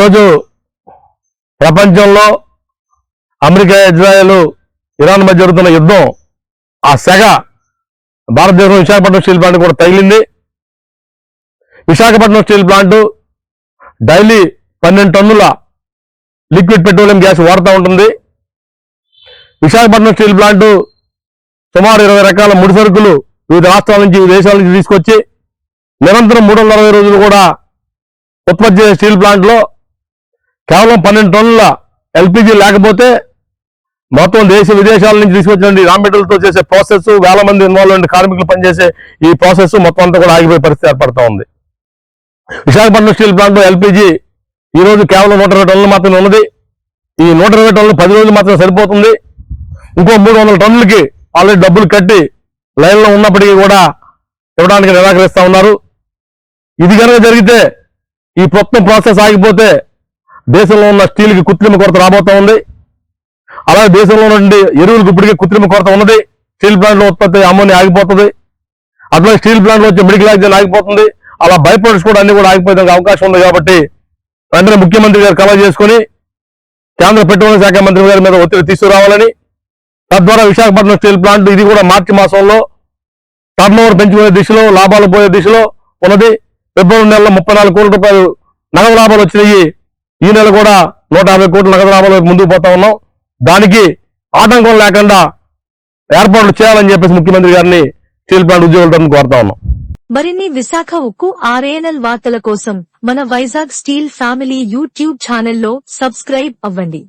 ఈరోజు ప్రపంచంలో America, Israel, Iran మధ్య జరుగుతున్న యుద్ధం ఆ సెగ భారతదేశం విశాఖపట్నం స్టీల్ ప్లాంట్ కూడా తగిలింది. విశాఖపట్నం స్టీల్ ప్లాంట్ డైలీ 12 టన్నుల లిక్విడ్ పెట్రోలియం గ్యాస్ వాడుతూ ఉంటుంది. విశాఖపట్నం స్టీల్ ప్లాంట్ సుమారు 20 రకాల ముడి సరుకులు వివిధ రాష్ట్రాల నుంచి, వివిధ దేశాల నుంచి తీసుకొచ్చి నిరంతరం 360 రోజులు కూడా ఉత్పత్తి చేసే స్టీల్ ప్లాంట్లో కేవలం 12 టన్నుల ఎల్పిజి లేకపోతే మొత్తం దేశ విదేశాల నుంచి తీసుకొచ్చిన రా మెటీరియల్తో చేసే ప్రాసెస్, వేల మంది ఇన్వాల్వ్ కార్మికులు పనిచేసే ఈ ప్రాసెస్ మొత్తం అంతా కూడా ఆగిపోయే పరిస్థితి ఏర్పడుతూ ఉంది. విశాఖపట్నం స్టీల్ ప్లాంట్ ఎల్పిజి ఈ రోజు కేవలం 120 టన్నులు మాత్రమే ఉన్నది. ఈ 120 టన్నులు 10 రోజులు మాత్రం సరిపోతుంది. ఇంకో 300 టన్నులకి ఆల్రెడీ డబ్బులు కట్టి లైన్లో ఉన్నప్పటికీ కూడా ఇవ్వడానికి నిరాకరిస్తూ ఉన్నారు. ఇది కనుక జరిగితే, ఈ మొత్తం ప్రాసెస్ ఆగిపోతే దేశంలో ఉన్న స్టీల్కి కృత్రిమ కొరత రాబోతా ఉంది. అలాగే దేశంలో నుండి ఎరువులకు ఇప్పటికీ కృత్రిమ కొరత ఉన్నది. స్టీల్ ప్లాంట్లో ఉత్పత్తి అమ్మోనియా ఆగిపోతుంది. అట్లా స్టీల్ ప్లాంట్లో వచ్చే మెడికల్ ఆక్సిజన్ ఆగిపోతుంది. అలా బై ప్రొడక్ట్స్ కూడా అన్ని కూడా ఆగిపోయే అవకాశం ఉంది. కాబట్టి వెంటనే ముఖ్యమంత్రి గారు కలవ చేసుకుని కేంద్ర పెట్రోలియం శాఖ మంత్రి గారి మీద ఒత్తిడి తీసుకురావాలని, తద్వారా విశాఖపట్నం స్టీల్ ప్లాంట్ ఇది కూడా మార్చి మాసంలో టర్నోవర్ పెంచుకునే దిశలో, లాభాలు పోయే దిశలో ఉన్నది. ఫిబ్రవరి నెలలో 34 కోట్ల రూపాయలు నగదు లాభాలు వచ్చినాయి. ఈ నెల కూడా 150 కోట్ల నగదు లాభాలు ముందుకు పోతా ఉన్నాం. దానికి ఆటంకం లేకుండా ఏర్పాట్లు చేయాలని చెప్పేసి ముఖ్యమంత్రి గారిని స్టీల్ ప్లాంట్ ఉద్యోగులతో కోరుతా ఉన్నాం. మరిన్ని విశాఖ ఉక్కు RANL వార్తల కోసం మన వైజాగ్ స్టీల్ ఫ్యామిలీ యూట్యూబ్ ఛానల్లో సబ్స్క్రైబ్ అవ్వండి.